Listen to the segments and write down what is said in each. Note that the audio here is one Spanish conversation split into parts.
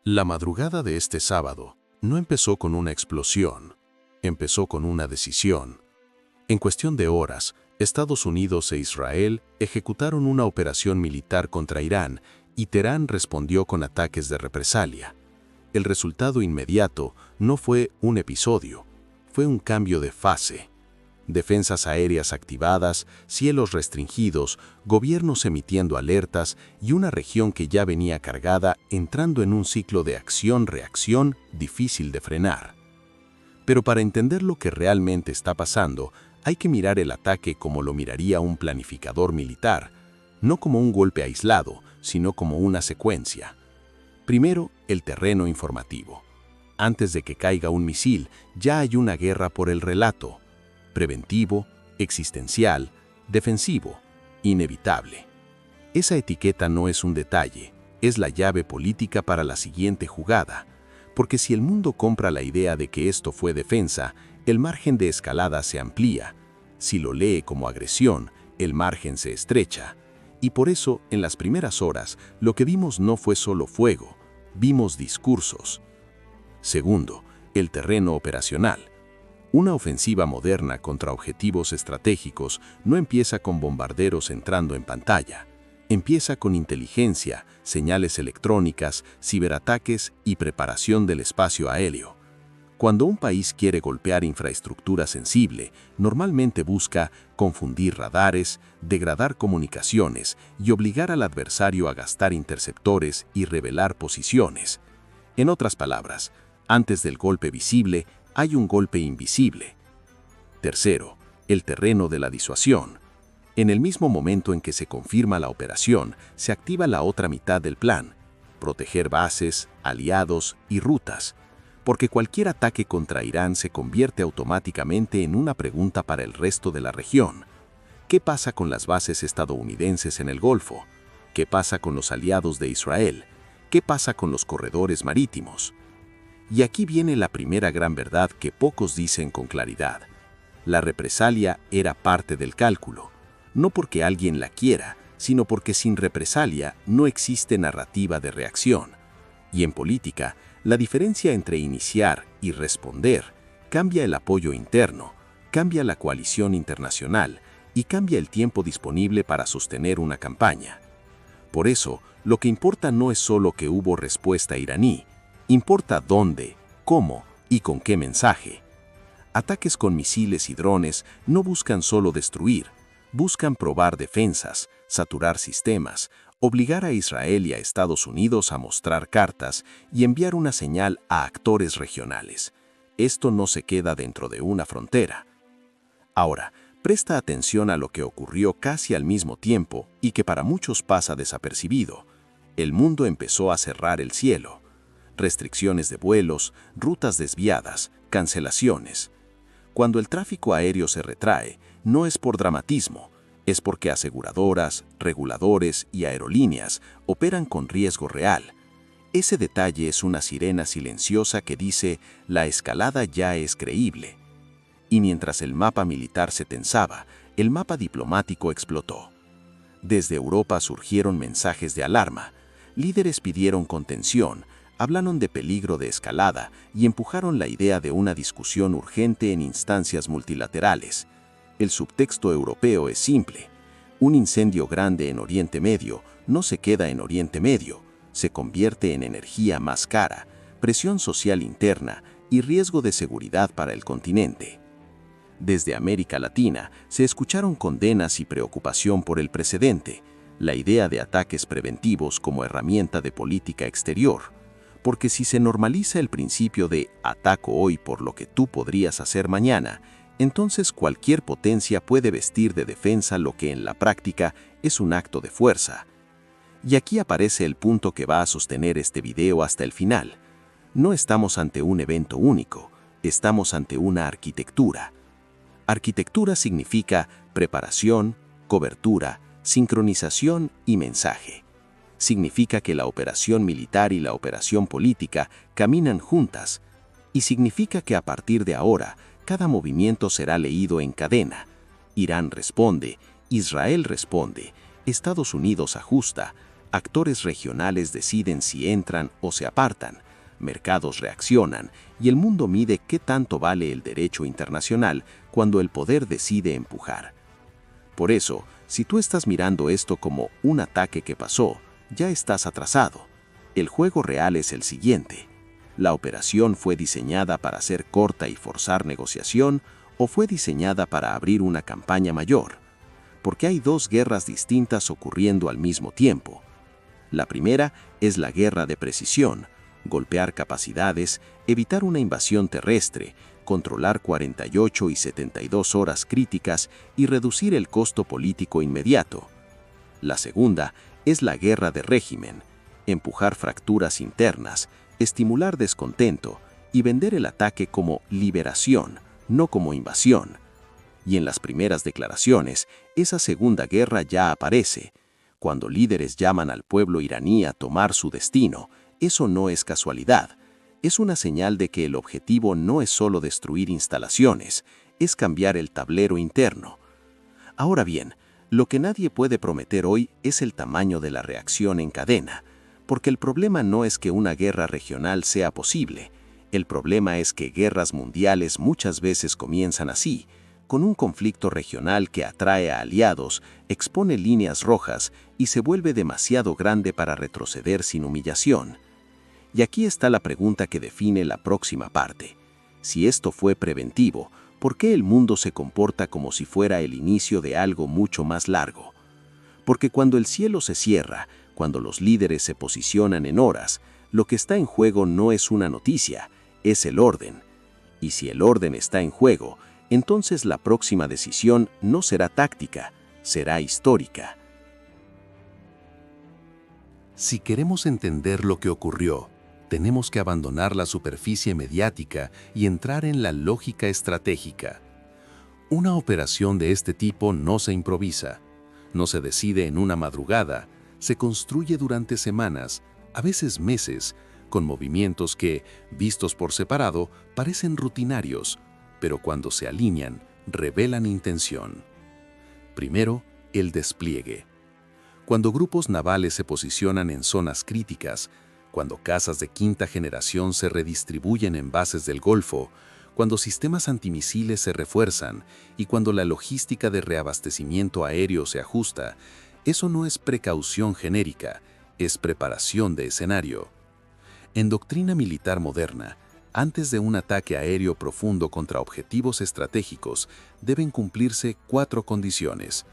La madrugada de este sábado no empezó con una explosión, empezó con una decisión. En cuestión de horas, Estados Unidos e Israel ejecutaron una operación militar contra Irán y Teherán respondió con ataques de represalia. El resultado inmediato no fue un episodio, fue un cambio de fase. Defensas aéreas activadas, cielos restringidos, gobiernos emitiendo alertas y una región que ya venía cargada entrando en un ciclo de acción-reacción difícil de frenar. Pero para entender lo que realmente está pasando, hay que mirar el ataque como lo miraría un planificador militar, no como un golpe aislado, sino como una secuencia. Primero, el terreno informativo. Antes de que caiga un misil, ya hay una guerra por el relato. Preventivo, existencial, defensivo, inevitable. Esa etiqueta no es un detalle, es la llave política para la siguiente jugada, porque si el mundo compra la idea de que esto fue defensa, el margen de escalada se amplía. Si lo lee como agresión, el margen se estrecha. Y por eso, en las primeras horas, lo que vimos no fue solo fuego, vimos discursos. Segundo, el terreno operacional. Una ofensiva moderna contra objetivos estratégicos no empieza con bombarderos entrando en pantalla. Empieza con inteligencia, señales electrónicas, ciberataques y preparación del espacio aéreo. Cuando un país quiere golpear infraestructura sensible, normalmente busca confundir radares, degradar comunicaciones y obligar al adversario a gastar interceptores y revelar posiciones. En otras palabras, antes del golpe visible, hay un golpe invisible. Tercero, el terreno de la disuasión. En el mismo momento en que se confirma la operación, se activa la otra mitad del plan: proteger bases, aliados y rutas. Porque cualquier ataque contra Irán se convierte automáticamente en una pregunta para el resto de la región. ¿Qué pasa con las bases estadounidenses en el Golfo? ¿Qué pasa con los aliados de Israel? ¿Qué pasa con los corredores marítimos? Y aquí viene la primera gran verdad que pocos dicen con claridad. La represalia era parte del cálculo, no porque alguien la quiera, sino porque sin represalia no existe narrativa de reacción. Y en política, la diferencia entre iniciar y responder cambia el apoyo interno, cambia la coalición internacional y cambia el tiempo disponible para sostener una campaña. Por eso, lo que importa no es solo que hubo respuesta iraní, importa dónde, cómo y con qué mensaje. Ataques con misiles y drones no buscan solo destruir, buscan probar defensas, saturar sistemas, obligar a Israel y a Estados Unidos a mostrar cartas y enviar una señal a actores regionales. Esto no se queda dentro de una frontera. Ahora, presta atención a lo que ocurrió casi al mismo tiempo y que para muchos pasa desapercibido. El mundo empezó a cerrar el cielo. Restricciones de vuelos, rutas desviadas, cancelaciones. Cuando el tráfico aéreo se retrae, no es por dramatismo, es porque aseguradoras, reguladores y aerolíneas operan con riesgo real. Ese detalle es una sirena silenciosa que dice: la escalada ya es creíble. Y mientras el mapa militar se tensaba, el mapa diplomático explotó. Desde Europa surgieron mensajes de alarma, líderes pidieron contención, hablaron de peligro de escalada y empujaron la idea de una discusión urgente en instancias multilaterales. El subtexto europeo es simple. Un incendio grande en Oriente Medio no se queda en Oriente Medio, se convierte en energía más cara, presión social interna y riesgo de seguridad para el continente. Desde América Latina se escucharon condenas y preocupación por el precedente, la idea de ataques preventivos como herramienta de política exterior. Porque si se normaliza el principio de ataco hoy por lo que tú podrías hacer mañana, entonces cualquier potencia puede vestir de defensa lo que en la práctica es un acto de fuerza. Y aquí aparece el punto que va a sostener este video hasta el final. No estamos ante un evento único, estamos ante una arquitectura. Arquitectura significa preparación, cobertura, sincronización y mensaje. Significa que la operación militar y la operación política caminan juntas, y significa que a partir de ahora, cada movimiento será leído en cadena. Irán responde, Israel responde, Estados Unidos ajusta, Actores regionales deciden si entran o se apartan, mercados reaccionan y el mundo mide qué tanto vale el derecho internacional cuando el poder decide empujar. Por eso, si tú estás mirando esto como un ataque que pasó, ya estás atrasado. El juego real es el siguiente. ¿La operación fue diseñada para ser corta y forzar negociación o fue diseñada para abrir una campaña mayor? Porque hay dos guerras distintas ocurriendo al mismo tiempo. La primera es la guerra de precisión, golpear capacidades, evitar una invasión terrestre, controlar 48 y 72 horas críticas y reducir el costo político inmediato. La segunda es la guerra de régimen, empujar fracturas internas, estimular descontento y vender el ataque como liberación, no como invasión. Y en las primeras declaraciones, esa segunda guerra ya aparece. Cuando líderes llaman al pueblo iraní a tomar su destino, eso no es casualidad. Es una señal de que el objetivo no es solo destruir instalaciones, es cambiar el tablero interno. Ahora bien, lo que nadie puede prometer hoy es el tamaño de la reacción en cadena, porque el problema no es que una guerra regional sea posible, el problema es que guerras mundiales muchas veces comienzan así, con un conflicto regional que atrae a aliados, expone líneas rojas y se vuelve demasiado grande para retroceder sin humillación. Y aquí está la pregunta que define la próxima parte. Si esto fue preventivo, ¿por qué el mundo se comporta como si fuera el inicio de algo mucho más largo? Porque cuando el cielo se cierra, cuando los líderes se posicionan en horas, lo que está en juego no es una noticia, es el orden. Y si el orden está en juego, entonces la próxima decisión no será táctica, será histórica. Si queremos entender lo que ocurrió, tenemos que abandonar la superficie mediática y entrar en la lógica estratégica. Una operación de este tipo no se improvisa, no se decide en una madrugada, se construye durante semanas, a veces meses, con movimientos que, vistos por separado, parecen rutinarios, pero cuando se alinean, revelan intención. Primero, el despliegue. Cuando grupos navales se posicionan en zonas críticas, cuando casas de quinta generación se redistribuyen en bases del Golfo, cuando sistemas antimisiles se refuerzan y cuando la logística de reabastecimiento aéreo se ajusta, eso no es precaución genérica, es preparación de escenario. En doctrina militar moderna, antes de un ataque aéreo profundo contra objetivos estratégicos, deben cumplirse 4 condiciones: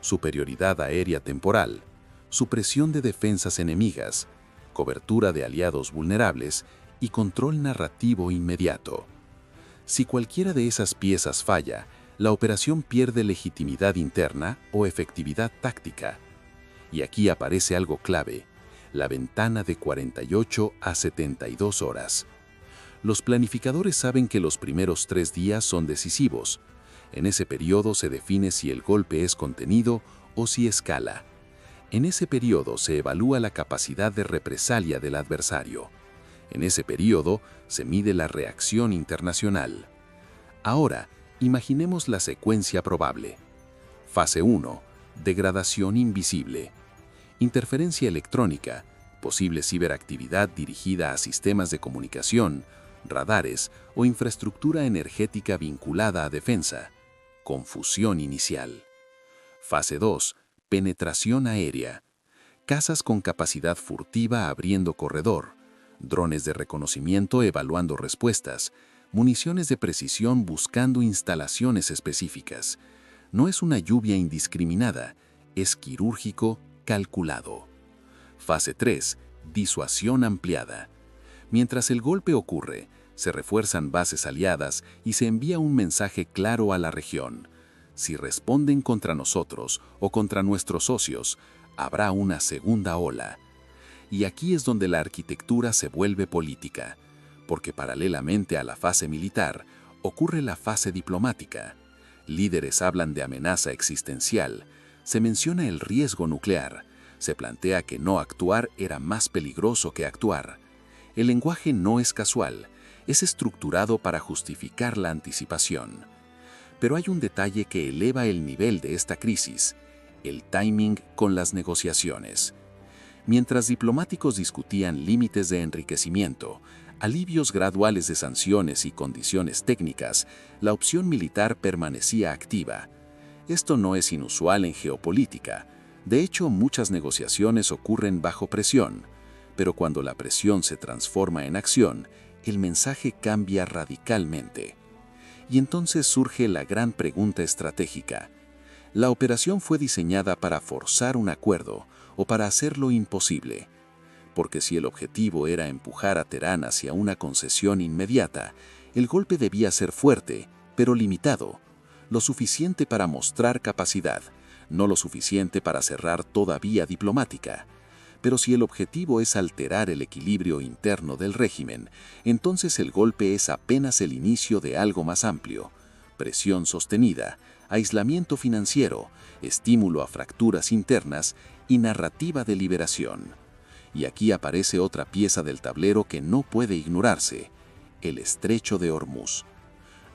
superioridad aérea temporal, supresión de defensas enemigas, cobertura de aliados vulnerables y control narrativo inmediato. Si cualquiera de esas piezas falla, la operación pierde legitimidad interna o efectividad táctica. Y aquí aparece algo clave: la ventana de 48 a 72 horas. Los planificadores saben que los primeros 3 días son decisivos. En ese periodo se define si el golpe es contenido o si escala. En ese periodo se evalúa la capacidad de represalia del adversario. En ese periodo se mide la reacción internacional. Ahora, imaginemos la secuencia probable. Fase 1. Degradación invisible. Interferencia electrónica, posible ciberactividad dirigida a sistemas de comunicación, radares o infraestructura energética vinculada a defensa. Confusión inicial. Fase 2. Penetración aérea. Cazas con capacidad furtiva abriendo corredor, drones de reconocimiento evaluando respuestas, municiones de precisión buscando instalaciones específicas. No es una lluvia indiscriminada, es quirúrgico, calculado. Fase 3. Disuasión ampliada. Mientras el golpe ocurre, se refuerzan bases aliadas y se envía un mensaje claro a la región. Si responden contra nosotros o contra nuestros socios, habrá una segunda ola. Y aquí es donde la arquitectura se vuelve política, porque paralelamente a la fase militar, ocurre la fase diplomática. Líderes hablan de amenaza existencial, se menciona el riesgo nuclear, se plantea que no actuar era más peligroso que actuar. El lenguaje no es casual, es estructurado para justificar la anticipación. Pero hay un detalle que eleva el nivel de esta crisis: el timing con las negociaciones. Mientras diplomáticos discutían límites de enriquecimiento, alivios graduales de sanciones y condiciones técnicas, la opción militar permanecía activa. Esto no es inusual en geopolítica. De hecho, muchas negociaciones ocurren bajo presión, pero cuando la presión se transforma en acción, el mensaje cambia radicalmente. Y entonces surge la gran pregunta estratégica. ¿La operación fue diseñada para forzar un acuerdo o para hacerlo imposible? Porque si el objetivo era empujar a Teherán hacia una concesión inmediata, el golpe debía ser fuerte, pero limitado, lo suficiente para mostrar capacidad, no lo suficiente para cerrar toda vía diplomática. Pero si el objetivo es alterar el equilibrio interno del régimen, entonces el golpe es apenas el inicio de algo más amplio: presión sostenida, aislamiento financiero, estímulo a fracturas internas y narrativa de liberación. Y aquí aparece otra pieza del tablero que no puede ignorarse: el Estrecho de Hormuz.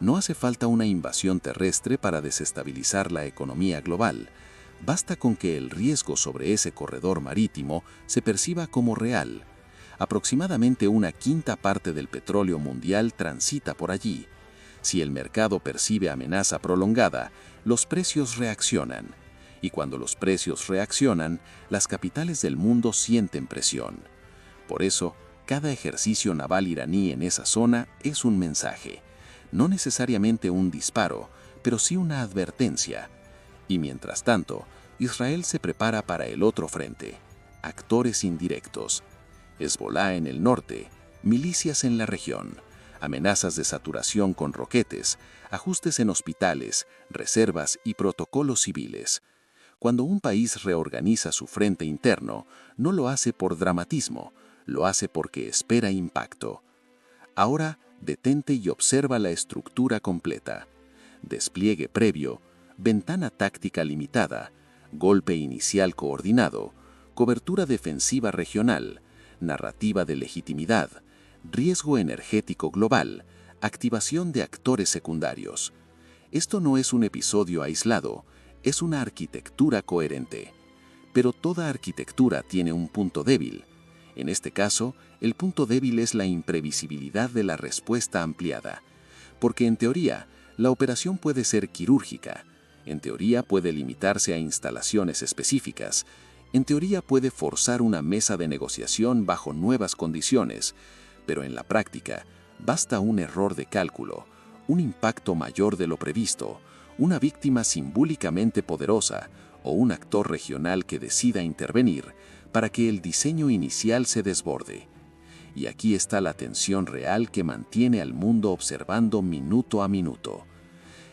No hace falta una invasión terrestre para desestabilizar la economía global. Basta con que el riesgo sobre ese corredor marítimo se perciba como real. Aproximadamente una quinta parte del petróleo mundial transita por allí. Si el mercado percibe amenaza prolongada, los precios reaccionan. Y cuando los precios reaccionan, las capitales del mundo sienten presión. Por eso, cada ejercicio naval iraní en esa zona es un mensaje. No necesariamente un disparo, pero sí una advertencia. Y mientras tanto, Israel se prepara para el otro frente: actores indirectos. Hezbolá en el norte, milicias en la región, amenazas de saturación con roquetes, ajustes en hospitales, reservas y protocolos civiles. Cuando un país reorganiza su frente interno, no lo hace por dramatismo, lo hace porque espera impacto. Ahora, detente y observa la estructura completa: despliegue previo, ventana táctica limitada, golpe inicial coordinado, cobertura defensiva regional, narrativa de legitimidad, riesgo energético global, activación de actores secundarios. Esto no es un episodio aislado, es una arquitectura coherente. Pero toda arquitectura tiene un punto débil. En este caso, el punto débil es la imprevisibilidad de la respuesta ampliada. Porque en teoría, la operación puede ser quirúrgica. En teoría puede limitarse a instalaciones específicas. En teoría puede forzar una mesa de negociación bajo nuevas condiciones. Pero en la práctica, basta un error de cálculo, un impacto mayor de lo previsto, una víctima simbólicamente poderosa o un actor regional que decida intervenir para que el diseño inicial se desborde. Y aquí está la tensión real que mantiene al mundo observando minuto a minuto.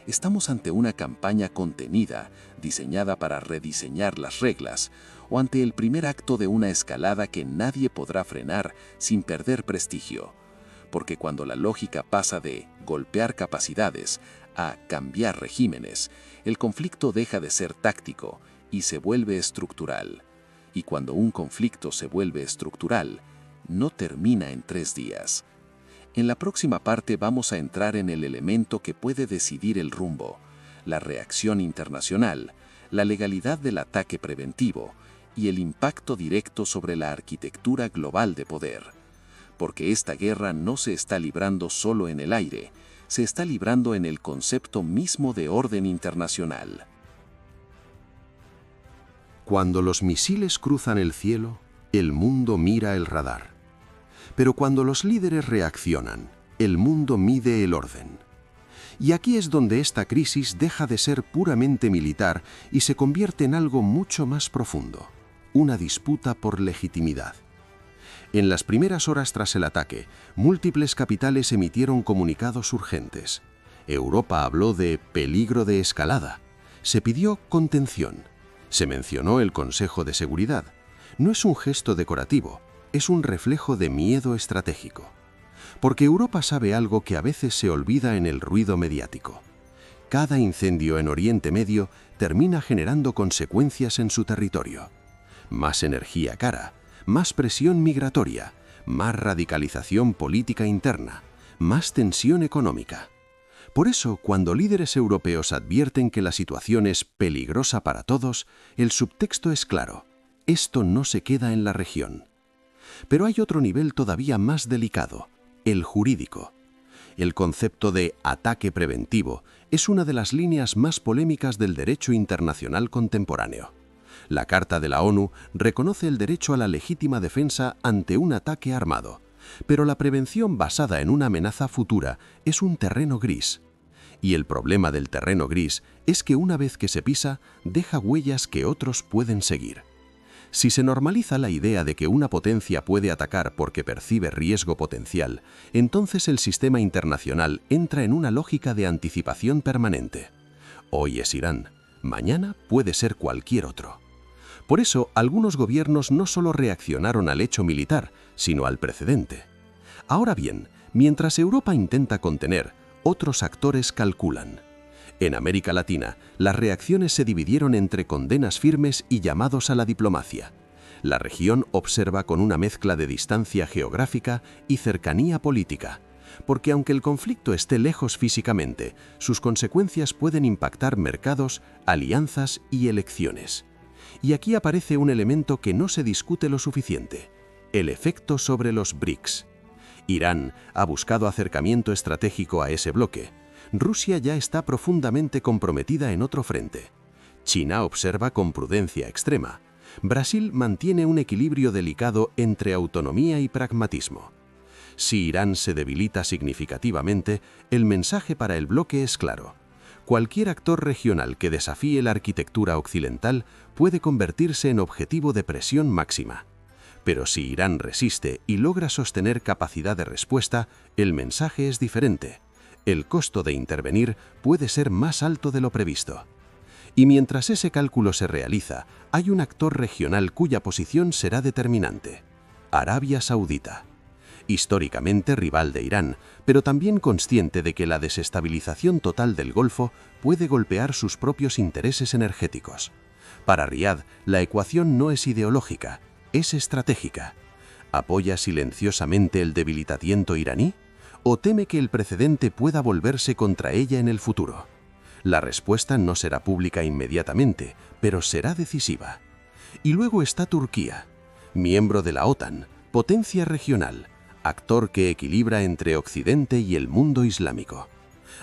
¿Estamos ante una campaña contenida, diseñada para rediseñar las reglas, o ante el primer acto de una escalada que nadie podrá frenar sin perder prestigio? Porque cuando la lógica pasa de golpear capacidades a cambiar regímenes, el conflicto deja de ser táctico y se vuelve estructural. Y cuando un conflicto se vuelve estructural, no termina en 3 días. En la próxima parte vamos a entrar en el elemento que puede decidir el rumbo: la reacción internacional, la legalidad del ataque preventivo y el impacto directo sobre la arquitectura global de poder. Porque esta guerra no se está librando solo en el aire, se está librando en el concepto mismo de orden internacional. Cuando los misiles cruzan el cielo, el mundo mira el radar. Pero cuando los líderes reaccionan, el mundo mide el orden. Y aquí es donde esta crisis deja de ser puramente militar y se convierte en algo mucho más profundo: una disputa por legitimidad. En las primeras horas tras el ataque, múltiples capitales emitieron comunicados urgentes. Europa habló de peligro de escalada. Se pidió contención. Se mencionó el Consejo de Seguridad. No es un gesto decorativo, es un reflejo de miedo estratégico. Porque Europa sabe algo que a veces se olvida en el ruido mediático. Cada incendio en Oriente Medio termina generando consecuencias en su territorio. Más energía cara, más presión migratoria, más radicalización política interna, más tensión económica. Por eso, cuando líderes europeos advierten que la situación es peligrosa para todos, el subtexto es claro: esto no se queda en la región. Pero hay otro nivel todavía más delicado, el jurídico. El concepto de ataque preventivo es una de las líneas más polémicas del derecho internacional contemporáneo. La Carta de la ONU reconoce el derecho a la legítima defensa ante un ataque armado, pero la prevención basada en una amenaza futura es un terreno gris. Y el problema del terreno gris es que una vez que se pisa, deja huellas que otros pueden seguir. Si se normaliza la idea de que una potencia puede atacar porque percibe riesgo potencial, entonces el sistema internacional entra en una lógica de anticipación permanente. Hoy es Irán, mañana puede ser cualquier otro. Por eso, algunos gobiernos no solo reaccionaron al hecho militar, sino al precedente. Ahora bien, mientras Europa intenta contener, otros actores calculan. En América Latina, las reacciones se dividieron entre condenas firmes y llamados a la diplomacia. La región observa con una mezcla de distancia geográfica y cercanía política, porque aunque el conflicto esté lejos físicamente, sus consecuencias pueden impactar mercados, alianzas y elecciones. Y aquí aparece un elemento que no se discute lo suficiente: el efecto sobre los BRICS. Irán ha buscado acercamiento estratégico a ese bloque. Rusia ya está profundamente comprometida en otro frente. China observa con prudencia extrema. Brasil mantiene un equilibrio delicado entre autonomía y pragmatismo. Si Irán se debilita significativamente, el mensaje para el bloque es claro. Cualquier actor regional que desafíe la arquitectura occidental puede convertirse en objetivo de presión máxima. Pero si Irán resiste y logra sostener capacidad de respuesta, el mensaje es diferente. El costo de intervenir puede ser más alto de lo previsto. Y mientras ese cálculo se realiza, hay un actor regional cuya posición será determinante: Arabia Saudita. Históricamente rival de Irán, pero también consciente de que la desestabilización total del Golfo puede golpear sus propios intereses energéticos. Para Riad, la ecuación no es ideológica, es estratégica. ¿Apoya silenciosamente el debilitamiento iraní? ¿O teme que el precedente pueda volverse contra ella en el futuro? La respuesta no será pública inmediatamente, pero será decisiva. Y luego está Turquía, miembro de la OTAN, potencia regional, actor que equilibra entre Occidente y el mundo islámico.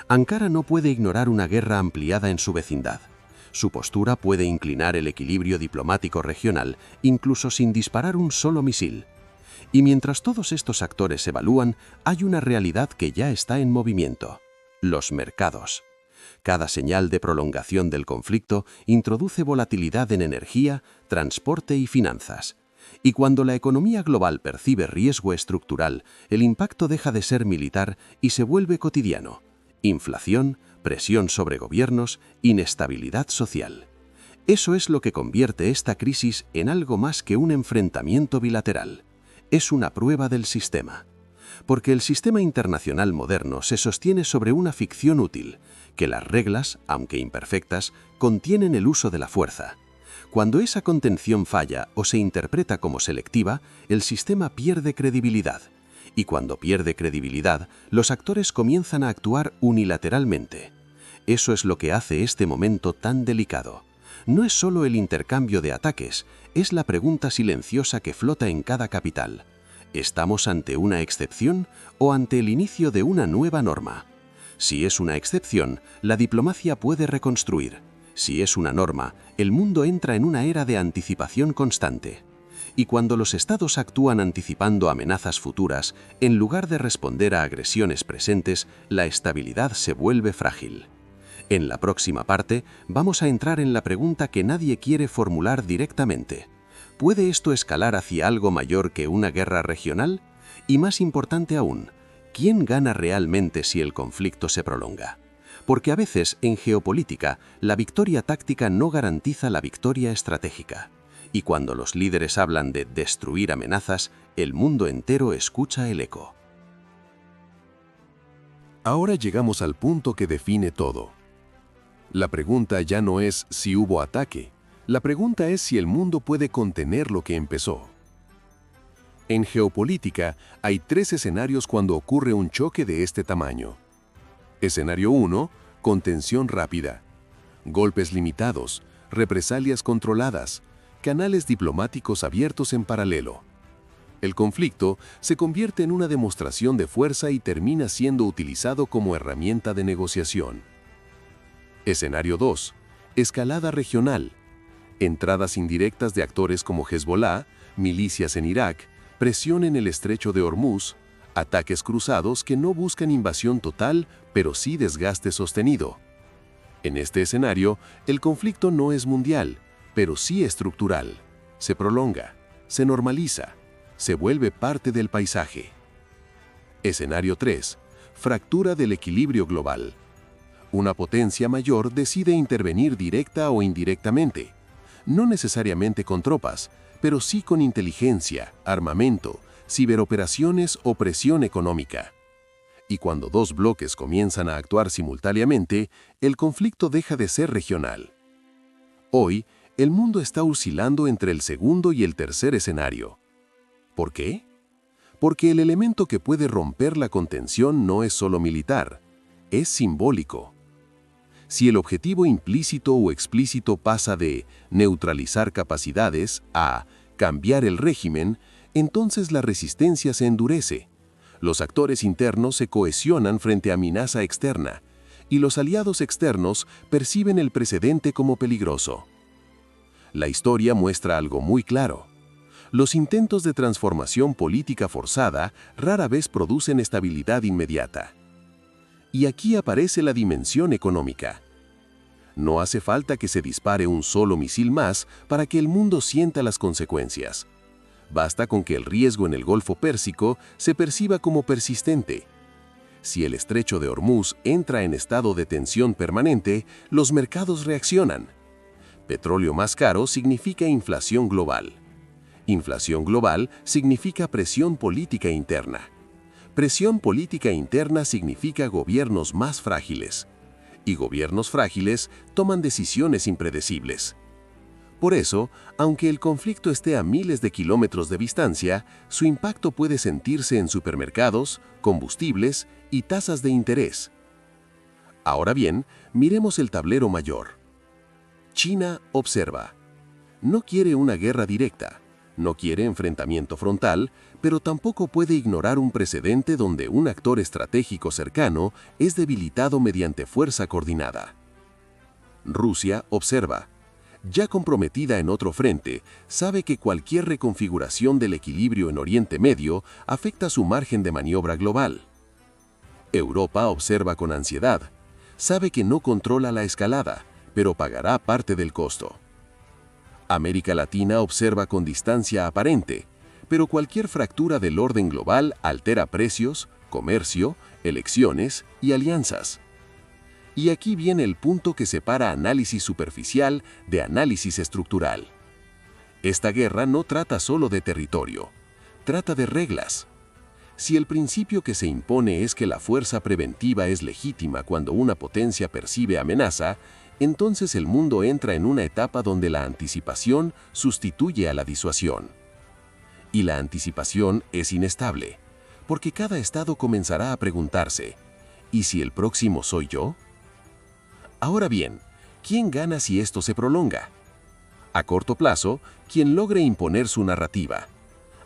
Ankara no puede ignorar una guerra ampliada en su vecindad. Su postura puede inclinar el equilibrio diplomático regional, incluso sin disparar un solo misil. Y mientras todos estos actores evalúan, hay una realidad que ya está en movimiento: los mercados. Cada señal de prolongación del conflicto introduce volatilidad en energía, transporte y finanzas. Y cuando la economía global percibe riesgo estructural, el impacto deja de ser militar y se vuelve cotidiano: inflación, presión sobre gobiernos, inestabilidad social. Eso es lo que convierte esta crisis en algo más que un enfrentamiento bilateral. Es una prueba del sistema. Porque el sistema internacional moderno se sostiene sobre una ficción útil, que las reglas, aunque imperfectas, contienen el uso de la fuerza. Cuando esa contención falla o se interpreta como selectiva, el sistema pierde credibilidad. Y cuando pierde credibilidad, los actores comienzan a actuar unilateralmente. Eso es lo que hace este momento tan delicado. No es solo el intercambio de ataques, es la pregunta silenciosa que flota en cada capital: ¿estamos ante una excepción o ante el inicio de una nueva norma? Si es una excepción, la diplomacia puede reconstruir. Si es una norma, el mundo entra en una era de anticipación constante. Y cuando los estados actúan anticipando amenazas futuras, en lugar de responder a agresiones presentes, la estabilidad se vuelve frágil. En la próxima parte, vamos a entrar en la pregunta que nadie quiere formular directamente: ¿puede esto escalar hacia algo mayor que una guerra regional? Y más importante aún, ¿quién gana realmente si el conflicto se prolonga? Porque a veces, en geopolítica, la victoria táctica no garantiza la victoria estratégica. Y cuando los líderes hablan de destruir amenazas, el mundo entero escucha el eco. Ahora llegamos al punto que define todo. La pregunta ya no es si hubo ataque, la pregunta es si el mundo puede contener lo que empezó. En geopolítica hay 3 escenarios cuando ocurre un choque de este tamaño. Escenario 1, contención rápida. Golpes limitados, represalias controladas, canales diplomáticos abiertos en paralelo. El conflicto se convierte en una demostración de fuerza y termina siendo utilizado como herramienta de negociación. Escenario 2. Escalada regional. Entradas indirectas de actores como Hezbollah, milicias en Irak, presión en el estrecho de Hormuz, ataques cruzados que no buscan invasión total, pero sí desgaste sostenido. En este escenario, el conflicto no es mundial, pero sí estructural. Se prolonga, se normaliza, se vuelve parte del paisaje. Escenario 3. Fractura del equilibrio global. Una potencia mayor decide intervenir directa o indirectamente, no necesariamente con tropas, pero sí con inteligencia, armamento, ciberoperaciones o presión económica. Y cuando dos bloques comienzan a actuar simultáneamente, el conflicto deja de ser regional. Hoy, el mundo está oscilando entre el segundo y el tercer escenario. ¿Por qué? Porque el elemento que puede romper la contención no es solo militar, es simbólico. Si el objetivo implícito o explícito pasa de neutralizar capacidades a cambiar el régimen, entonces la resistencia se endurece. Los actores internos se cohesionan frente a amenaza externa, y los aliados externos perciben el precedente como peligroso. La historia muestra algo muy claro. Los intentos de transformación política forzada rara vez producen estabilidad inmediata. Y aquí aparece la dimensión económica. No hace falta que se dispare un solo misil más para que el mundo sienta las consecuencias. Basta con que el riesgo en el Golfo Pérsico se perciba como persistente. Si el estrecho de Hormuz entra en estado de tensión permanente, los mercados reaccionan. Petróleo más caro significa inflación global. Inflación global significa presión política interna. Presión política interna significa gobiernos más frágiles. Y gobiernos frágiles toman decisiones impredecibles. Por eso, aunque el conflicto esté a miles de kilómetros de distancia, su impacto puede sentirse en supermercados, combustibles y tasas de interés. Ahora bien, miremos el tablero mayor. China observa. No quiere una guerra directa, no quiere enfrentamiento frontal, pero tampoco puede ignorar un precedente donde un actor estratégico cercano es debilitado mediante fuerza coordinada. Rusia observa. Ya comprometida en otro frente, sabe que cualquier reconfiguración del equilibrio en Oriente Medio afecta su margen de maniobra global. Europa observa con ansiedad. Sabe que no controla la escalada, pero pagará parte del costo. América Latina observa con distancia aparente, pero cualquier fractura del orden global altera precios, comercio, elecciones y alianzas. Y aquí viene el punto que separa análisis superficial de análisis estructural. Esta guerra no trata solo de territorio, trata de reglas. Si el principio que se impone es que la fuerza preventiva es legítima cuando una potencia percibe amenaza, entonces el mundo entra en una etapa donde la anticipación sustituye a la disuasión. Y la anticipación es inestable, porque cada estado comenzará a preguntarse, ¿y si el próximo soy yo? Ahora bien, ¿quién gana si esto se prolonga? A corto plazo, quien logre imponer su narrativa.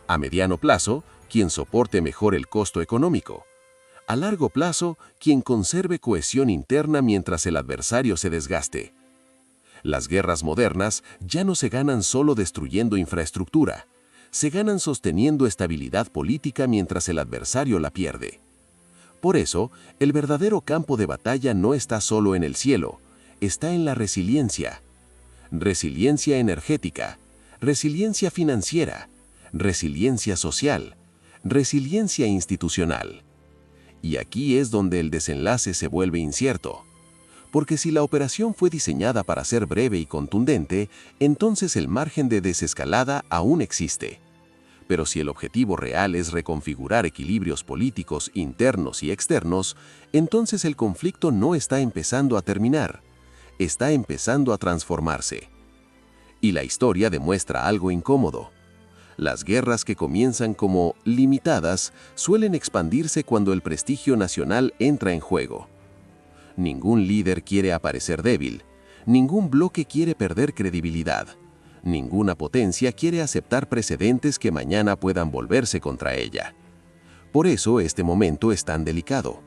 A mediano plazo, quien soporte mejor el costo económico. A largo plazo, quien conserve cohesión interna mientras el adversario se desgaste. Las guerras modernas ya no se ganan solo destruyendo infraestructura, se ganan sosteniendo estabilidad política mientras el adversario la pierde. Por eso, el verdadero campo de batalla no está solo en el cielo, está en la resiliencia. Resiliencia energética, resiliencia financiera, resiliencia social, resiliencia institucional. Y aquí es donde el desenlace se vuelve incierto. Porque si la operación fue diseñada para ser breve y contundente, entonces el margen de desescalada aún existe. Pero si el objetivo real es reconfigurar equilibrios políticos internos y externos, entonces el conflicto no está empezando a terminar, está empezando a transformarse. Y la historia demuestra algo incómodo. Las guerras que comienzan como limitadas suelen expandirse cuando el prestigio nacional entra en juego. Ningún líder quiere aparecer débil, ningún bloque quiere perder credibilidad. Ninguna potencia quiere aceptar precedentes que mañana puedan volverse contra ella. Por eso este momento es tan delicado.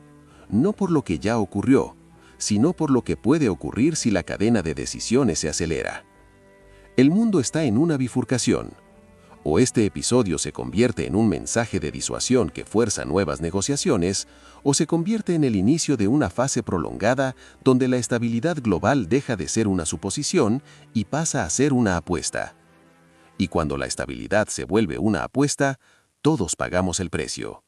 No por lo que ya ocurrió, sino por lo que puede ocurrir si la cadena de decisiones se acelera. El mundo está en una bifurcación. O este episodio se convierte en un mensaje de disuasión que fuerza nuevas negociaciones, o se convierte en el inicio de una fase prolongada donde la estabilidad global deja de ser una suposición y pasa a ser una apuesta. Y cuando la estabilidad se vuelve una apuesta, todos pagamos el precio.